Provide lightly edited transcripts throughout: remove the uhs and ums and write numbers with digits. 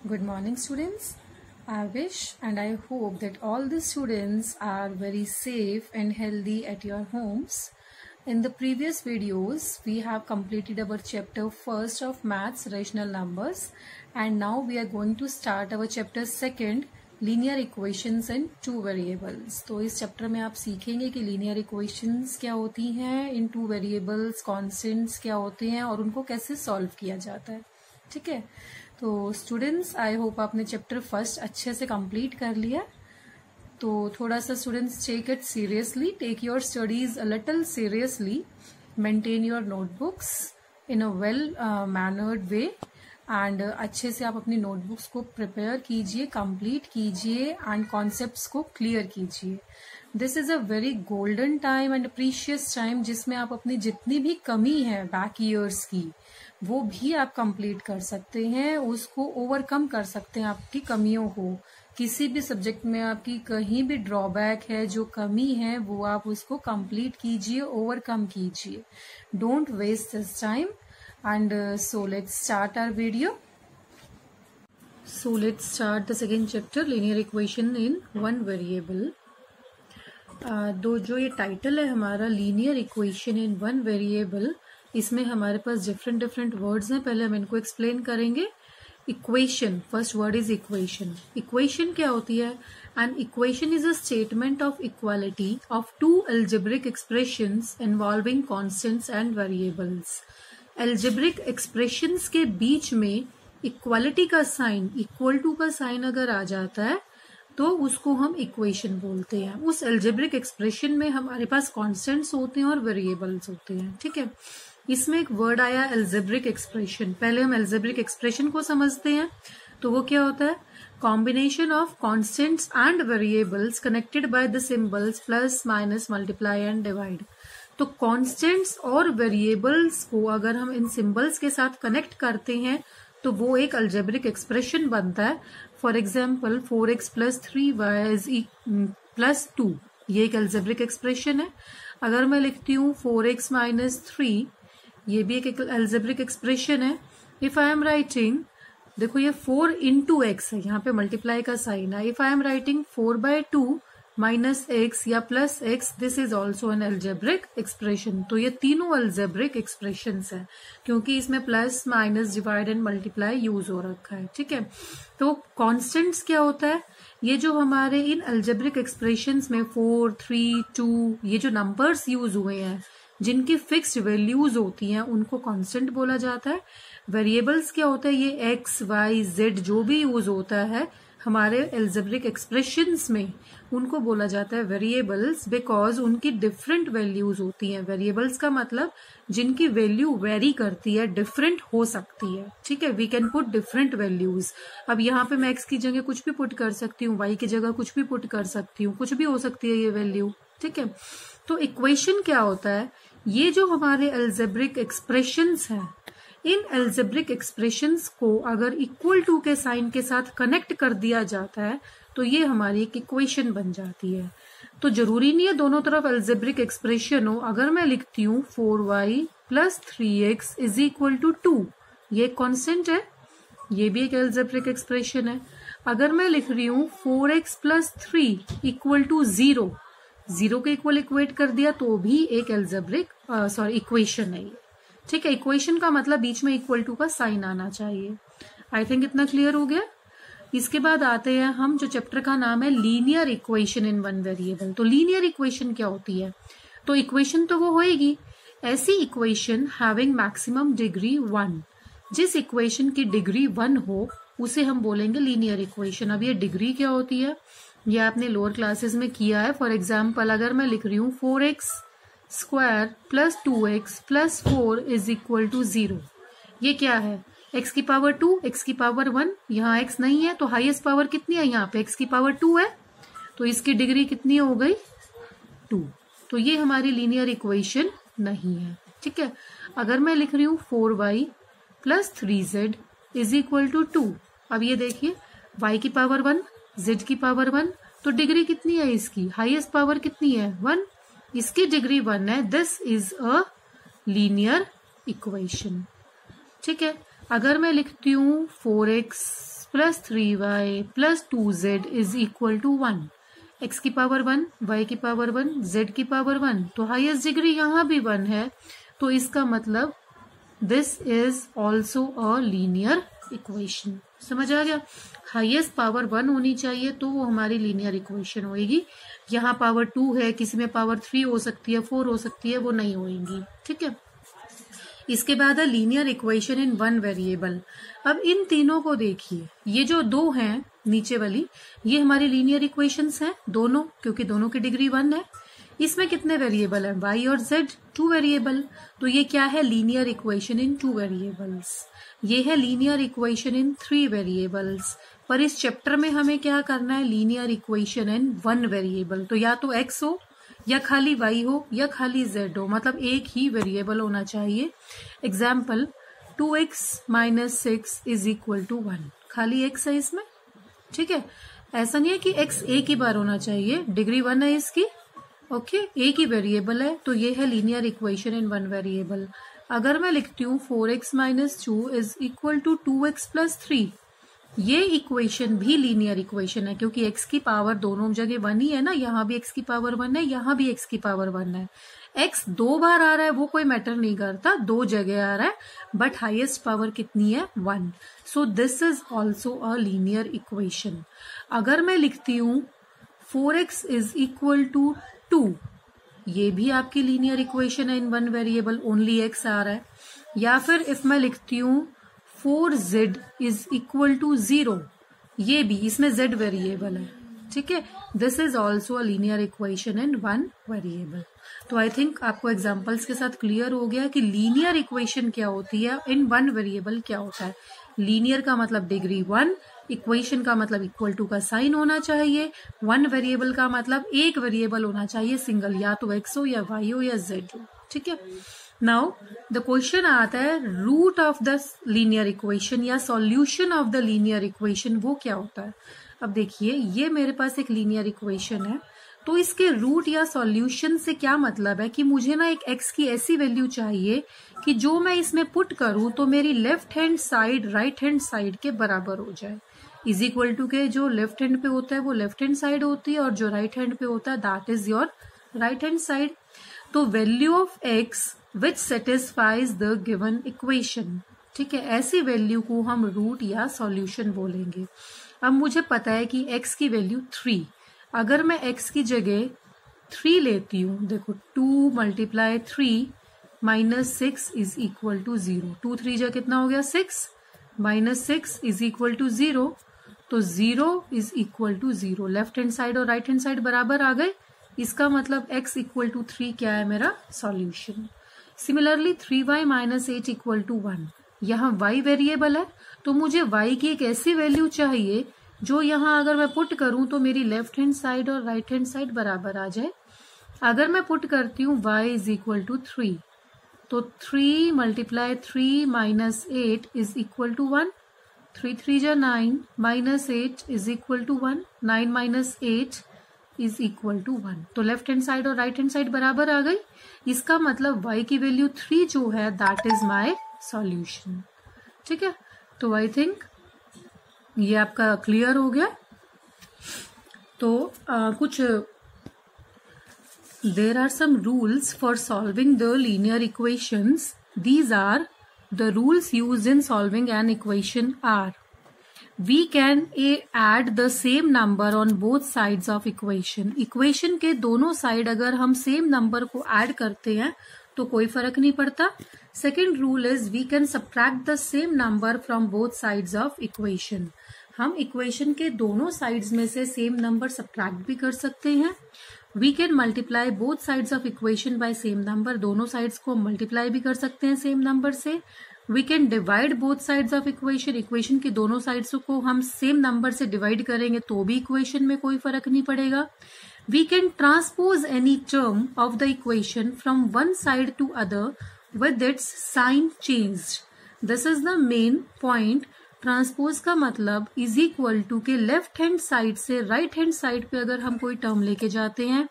Good morning, students. I wish and I hope that all the students are very safe and healthy at your homes. In the previous videos, we have completed our chapter first of maths, rational numbers, and now we are going to start our chapter second, linear equations in two variables. तो इस chapter में आप सीखेंगे कि linear equations क्या होती हैं, in two variables, constants क्या होते हैं और उनको कैसे solve किया जाता है. ठीक है, तो स्टूडेंट्स आई होप आपने चैप्टर फर्स्ट अच्छे से कंप्लीट कर लिया. तो थोड़ा सा students take it seriously, take your studies a little seriously, maintain your notebooks in a well mannered way and अच्छे से आप अपनी नोटबुक्स को प्रिपेयर कीजिए, कंप्लीट कीजिए एंड कॉन्सेप्ट्स को क्लियर कीजिए. This is a very golden time and precious time जिसमें आप अपनी जितनी भी कमी है बैक ईयर्स की वो भी आप कंप्लीट कर सकते हैं, उसको ओवरकम कर सकते हैं. आपकी कमियों को, किसी भी सब्जेक्ट में आपकी कहीं भी ड्रॉबैक है, जो कमी है वो आप उसको कंप्लीट कीजिए, ओवरकम कीजिए. Don't waste this time and so let's start our video. So let's start the second chapter, linear equation in one variable. जो ये टाइटल है हमारा linear equation in one variable, इसमें हमारे पास डिफरेंट वर्ड्स हैं. पहले हम इनको एक्सप्लेन करेंगे. Equation, first word is equation. Equation क्या होती है? An equation is a statement of equality of two algebraic expressions involving constants and variables. Algebraic expressions के बीच में इक्वालिटी का साइन, इक्वल टू का साइन अगर आ जाता है तो उसको हम इक्वेशन बोलते हैं. उस अलजेब्रिक एक्सप्रेशन में हमारे पास कॉन्स्टेंट्स होते हैं और वेरिएबल्स होते हैं. ठीक है, इसमें एक वर्ड आया अलजेब्रिक एक्सप्रेशन. पहले हम अलजेब्रिक एक्सप्रेशन को समझते हैं. तो वो क्या होता है? Combination of constants and variables connected by the symbols plus minus multiply and divide. तो कॉन्स्टेंट्स और वेरिएबल्स को अगर हम इन सिंबल्स के साथ कनेक्ट करते हैं तो वो एक अलजेब्रिक एक्सप्रेशन बनता है. For example 4x plus 3y is plus 2, ये एक अलजेब्रिक एक्सप्रेशन है. अगर मैं लिखती हूँ 4x माइनस 3, ये भी एक अलजेब्रिक एक्सप्रेशन है. इफ आई एम राइटिंग, देखो ये 4 इंटू एक्स है, यहाँ पे मल्टीप्लाई का साइन है. If I am writing 4/2 minus x या plus x, this is also an algebraic expression. तो ये तीनों अलजेब्रिक एक्सप्रेशंस हैं क्योंकि इसमें plus minus divide and multiply use हो रखा है. ठीक है, तो कॉन्स्टेंट्स क्या होता है? ये जो हमारे इन अलजेब्रिक एक्सप्रेशंस में 4, 3, 2 ये जो नंबर्स यूज हुए हैं जिनकी फिक्स्ड वैल्यूज होती हैं उनको कांस्टेंट बोला जाता है. वेरिएबल्स क्या होता है? ये एक्स, वाई, जेड जो भी यूज होता है हमारे अलजेब्रिक एक्सप्रेशंस में उनको बोला जाता है वेरिएबल्स, बिकॉज उनकी डिफरेंट वैल्यूज होती हैं. वेरिएबल्स का मतलब जिनकी वैल्यू वेरी करती है, डिफरेंट हो सकती है. ठीक है, we can put different values. अब यहाँ पे मैं एक्स की जगह कुछ भी पुट कर सकती हूँ, वाई की जगह कुछ भी पुट कर सकती हूँ, कुछ भी हो सकती है ये वैल्यू. ठीक है, तो इक्वेशन क्या होता है? ये जो हमारे अलजेब्रिक एक्सप्रेशंस हैं, इन अलजेब्रिक एक्सप्रेशंस को अगर इक्वल टू के साइन के साथ कनेक्ट कर दिया जाता है तो ये हमारी एक इक्वेशन बन जाती है. तो जरूरी नहीं है दोनों तरफ अलजेब्रिक एक्सप्रेशन हो. अगर मैं लिखती हूँ 4y plus 3x is equal to 2, ये कॉन्स्टेंट है, ये भी एक अलजेब्रिक एक्सप्रेशन है. अगर मैं लिख रही हूँ 4x प्लस 3 इक्वल टू 0, 0 के इक्वल इक्वेट कर दिया तो भी एक अलजेब्रिक इक्वेशन है ये. ठीक है, इक्वेशन का मतलब बीच में इक्वल टू का साइन आना चाहिए. आई थिंक इतना क्लियर हो गया. इसके बाद आते हैं हम जो चैप्टर का नाम है linear equation in one variable. तो लीनियर इक्वेशन क्या होती है? तो इक्वेशन तो वो होएगी ऐसी इक्वेशन हैविंग मैक्सिमम डिग्री 1. जिस इक्वेशन की डिग्री 1 हो उसे हम बोलेंगे लीनियर इक्वेशन. अब ये डिग्री क्या होती है ये आपने लोअर क्लासेस में किया है. फॉर एग्जाम्पल अगर मैं लिख रही हूँ 4x square plus 2x plus 4 is equal to 0, ये क्या है? x की पावर 2, x की पावर 1. यहाँ x नहीं है तो हाईएस्ट पावर कितनी है? यहाँ पे x की पावर 2 है, तो इसकी डिग्री कितनी हो गई? 2. तो ये हमारी लीनियर इक्वेशन नहीं है. ठीक है, अगर मैं लिख रही हूँ 4y plus 3z is equal to 2, अब ये देखिए y की पावर 1, z की पावर 1, तो डिग्री कितनी है इसकी? हाईएस्ट पावर कितनी है? 1. इसकी डिग्री 1 है. This is a linear equation. ठीक है, अगर मैं लिखती हूँ 4x plus 3y plus 2z is equal to 1। x की पावर 1, y की पावर 1, z की पावर 1, तो हाईएस्ट डिग्री यहाँ भी 1 है, तो इसका मतलब this is also a linear equation. समझ आ गया? हाईएस्ट पावर 1 होनी चाहिए तो वो हमारी लीनियर इक्वेशन होगी। यहाँ पावर 2 है, किसी में पावर 3 हो सकती है, 4 हो सकती है, वो नहीं होगी। ठीक है, इसके बाद है linear equation in one variable. अब इन तीनों को देखिए, ये जो दो हैं नीचे वाली, ये हमारी लीनियर इक्वेशंस हैं दोनों, क्योंकि दोनों की डिग्री 1 है। इसमें कितने वेरिएबल है? y और z, 2 वेरिएबल। तो ये क्या है? लीनियर इक्वेशन इन 2 वेरिएबल्स। ये है लीनियर इक्वेशन इन 3 वेरिएबल्स। पर इस चैप्टर में हमें क्या करना है? लीनियर इक्वेशन इन 1 वेरिएबल। तो या तो x हो, या खाली y हो, या खाली z हो, मतलब एक ही वेरिएबल होना चाहिए। Example 2x minus 6 is equal to 1, खाली x है इसमें। ठीक है, ऐसा नहीं है कि x एक ही बार होना चाहिए, डिग्री 1 है इसकी। ओके, एक ही वेरिएबल है, तो ये है लीनियर इक्वेशन इन 1 वेरिएबल। अगर मैं लिखती हूँ 4x minus 2 is equal to 2x plus 3, ये इक्वेशन भी लीनियर इक्वेशन है, क्योंकि x की पावर दोनों जगह 1 ही है ना। यहाँ भी x की पावर 1 है, यहाँ भी x की पावर 1 है। x 2 बार आ रहा है वो कोई मैटर नहीं करता, 2 जगह आ रहा है, बट हाईएस्ट पावर कितनी है? 1। सो this is also a linear equation. अगर मैं लिखती हूँ 4x इज इक्वल टू 2, ये भी आपकी लीनियर इक्वेशन है इन 1 वेरिएबल, ओनली x आ रहा है। या फिर इफ मैं लिखती हूँ 4z इज इक्वल टू 0, ये भी, इसमें z वेरिएबल है। ठीक है, this is also a linear equation in 1 variable. तो आई थिंक आपको एग्जांपल्स के साथ क्लियर हो गया कि लीनियर इक्वेशन क्या होती है, इन 1 वेरिएबल क्या होता है। लीनियर का मतलब डिग्री 1, इक्वेशन का मतलब इक्वल टू का साइन होना चाहिए, 1 वेरिएबल का मतलब एक वेरिएबल होना चाहिए सिंगल, या तो x हो, या y हो, या z हो। ठीक है, नाउ द क्वेश्चन आता है root of the linear equation या solution of the linear equation, वो क्या होता है। अब देखिए, ये मेरे पास एक लीनियर इक्वेशन है, तो इसके रूट या सॉल्यूशन से क्या मतलब है कि मुझे ना एक x की ऐसी वैल्यू चाहिए कि जो मैं इसमें पुट करूं तो मेरी left hand side right hand side के बराबर हो जाए। इज इक्वल टू के जो लेफ्ट हैंड पे होता है वो लेफ्ट हैंड साइड होती है, और जो राइट हैंड पे होता है that is your right hand side. तो value of x which satisfies the given equation. ठीक है, ऐसी वैल्यू को हम रूट या सॉल्यूशन बोलेंगे। अब मुझे पता है कि x की वैल्यू 3, अगर मैं x की जगह 3 लेती हूँ, देखो 2 multiply 3 minus 6 is equal to 0। 2 3 जा कितना हो गया? 6, माइनस 6 इज इक्वल टू 0, तो 0 is equal to 0। Left hand side और राइट हैंड साइड बराबर आ गए, इसका मतलब x इक्वल टू 3 क्या है? मेरा solution. Similarly 3y minus 8 equal to 1, यहाँ y वेरिएबल है, तो मुझे y की एक ऐसी वैल्यू चाहिए जो यहाँ अगर मैं पुट करूं तो मेरी लेफ्ट हैंड साइड और राइट हैंड साइड बराबर आ जाए। अगर मैं पुट करती हूँ y इज इक्वल टू 3, तो 3 multiply 3 minus 8 is equal to 1, 3 3 जा 9, minus 8 is equal to 1, 9 minus 8 is equal to 1। तो लेफ्ट हैंड साइड और राइट हैंड साइड बराबर आ गई, इसका मतलब y की वैल्यू 3 जो है दैट इज माय सॉल्यूशन। ठीक है, तो आई थिंक ये आपका क्लियर हो गया। तो कुछ there are some rules for solving the linear equations. These are the rules used in solving an equation are we can add the same number on both sides of equation। Equation के दोनों side अगर हम same number को add करते हैं तो कोई फर्क नहीं पड़ता। Second rule is we can subtract the same number from both sides of equation. हम इक्वेशन के दोनों साइड्स में से सेम नंबर सब्ट्रैक्ट भी कर सकते हैं। We can multiply both sides of equation by same number, दोनों साइड्स को मल्टीप्लाई भी कर सकते हैं सेम नंबर से। We can divide both sides of equation, equation की दोनों साइड्स को हम सेम नंबर से डिवाइड करेंगे तो भी इक्वेशन में कोई फर्क नहीं पड़ेगा। We can transpose any term of the equation from one side to other with its sign changed. This is the main point. Transpose का मतलब इज इक्वल टू के लेफ्ट हैंड साइड से राइट हैंड साइड पे अगर हम कोई term लेके जाते हैं,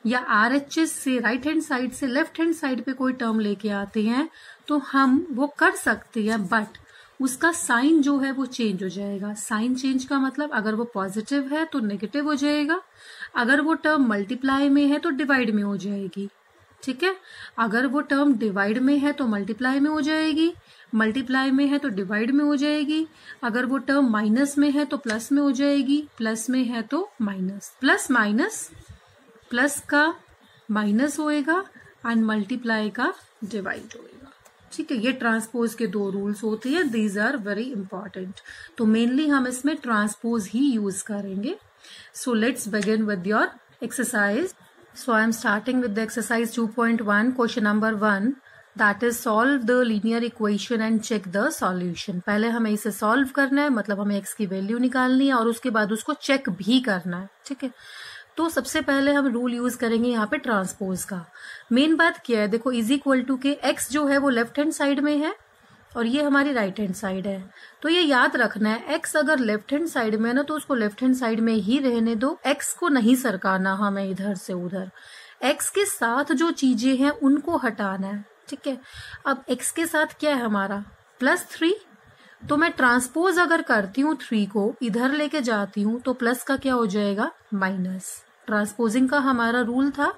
या RHS से राइट हैंड साइड से लेफ्ट हैंड साइड पे कोई टर्म लेके आते हैं, तो हम वो कर सकते हैं, बट उसका साइन जो है वो चेंज हो जाएगा। साइन चेंज का मतलब अगर वो पॉजिटिव है तो नेगेटिव हो जाएगा, अगर वो टर्म मल्टीप्लाई में है तो डिवाइड में हो जाएगी, ठीक है। अगर वो टर्म डिवाइड में है तो मल्टीप्लाई में हो जाएगी, मल्टीप्लाई में है तो डिवाइड में हो जाएगी, अगर वो टर्म माइनस में है तो प्लस में हो जाएगी, प्लस में है तो माइनस, प्लस माइनस, प्लस का माइनस होएगा एंड मल्टीप्लाई का डिवाइड होएगा, ठीक है। ये ट्रांसपोज के दो रूल्स होते हैं, दीज आर वेरी इंपॉर्टेंट। तो मेनली हम इसमें ट्रांसपोज ही यूज करेंगे। So let's begin with your exercise. So I am starting with the exercise 2.1, question number 1, that is solve the linear equation and check the solution। पहले हमें इसे solve करना है, मतलब हमें x की वैल्यू निकालनी है और उसके बाद उसको चेक भी करना है, ठीक है। तो सबसे पहले हम रूल यूज करेंगे यहाँ पे ट्रांसपोज का। मेन बात क्या है, देखो इज इक्वल टू के x जो है वो लेफ्ट हैंड साइड में है और ये हमारी राइट हैंड साइड है। तो ये याद रखना है, x अगर लेफ्ट हैंड साइड में है ना तो उसको लेफ्ट हैंड साइड में ही रहने दो, x को नहीं सरकाना हमें इधर से उधर। x के साथ जो चीजें हैं उनको हटाना है, ठीक है। अब x के साथ क्या है हमारा +3, तो मैं ट्रांसपोज अगर करती हूँ 3 को इधर लेके जाती हूँ तो प्लस का क्या हो जाएगा माइनस। ट्रांसपोजिंग का हमारा रूल था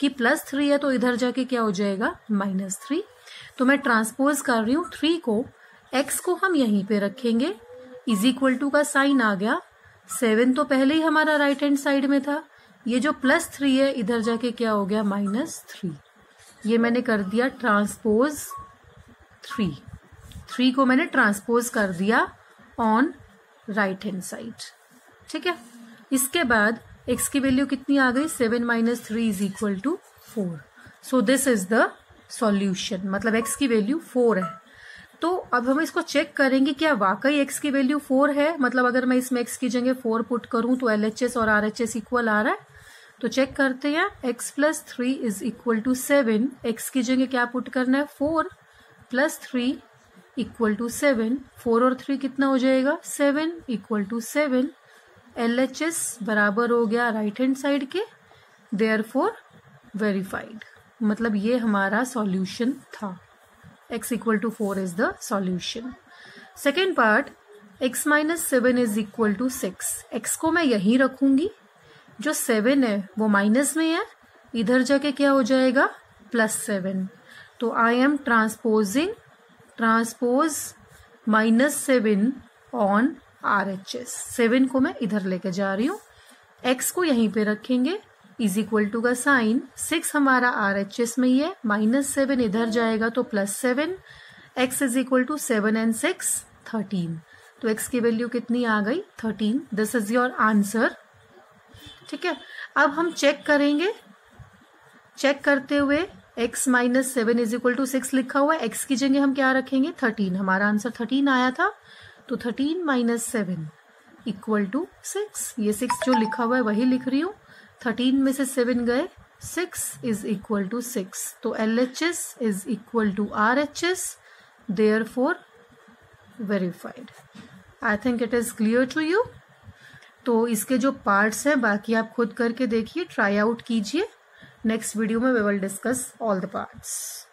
कि +3 है तो इधर जाके क्या हो जाएगा -3। तो मैं ट्रांसपोज कर रही हूँ 3 को, x को हम यहीं पे रखेंगे, इज इक्वल टू का साइन आ गया, 7 तो पहले ही हमारा राइट हैंड साइड में था, ये जो +3 है इधर जाके क्या हो गया -3। ये मैंने कर दिया ट्रांसपोज 3 को मैंने ट्रांसपोज कर दिया ऑन राइट हैंड साइड, ठीक है। इसके बाद x की वैल्यू कितनी आ गई, 7 - 3 is equal to 4। So this is the solution, मतलब x की वैल्यू 4 है। तो अब हम इसको चेक करेंगे क्या वाकई x की वैल्यू 4 है, मतलब अगर मैं इसमें x की जगह 4 पुट करूं तो LHS और RHS इक्वल आ रहा है। तो चेक करते हैं, x + 3 is equal to 7, x की जगह क्या पुट करना है 4 + 3 इक्वल टू 7, 4 और 3 कितना हो जाएगा 7 इक्वल टू 7, LHS बराबर हो गया राइट हैंड साइड के, देयरफॉर वेरीफाइड, मतलब ये हमारा सॉल्यूशन था। x equal to 4 is the solution. Second part, x - 7 is equal to 6, x को मैं यहीं रखूंगी, जो 7 है वो माइनस में है, इधर जाके क्या हो जाएगा +7। तो I am transpose -7 on RHS, 7 को मैं इधर लेके जा रही हूँ, x को यहीं पे रखेंगे, इज इक्वल टू का साइन, 6 हमारा RHS में ही है, -7 इधर जाएगा तो +7, x is equal to 7 and 6 13। तो x की वैल्यू कितनी आ गई 13। दिस इज योर आंसर, ठीक है। अब हम चेक करेंगे, चेक करते हुए x - 7 इज इक्वल टू 6 लिखा हुआ है, x की जगह हम क्या रखेंगे 13, हमारा आंसर 13 आया था, तो 13 - 7 इक्वल टू 6। ये 6 जो लिखा हुआ है वही लिख रही हूँ, 13 में से 7 गए, 6 इज इक्वल टू 6। तो LHS is equal to RHS, therefore verified. I think it is clear to you. तो इसके जो पार्ट्स हैं बाकी आप खुद करके देखिए, ट्राई आउट कीजिए। नेक्स्ट वीडियो में we will discuss all the parts.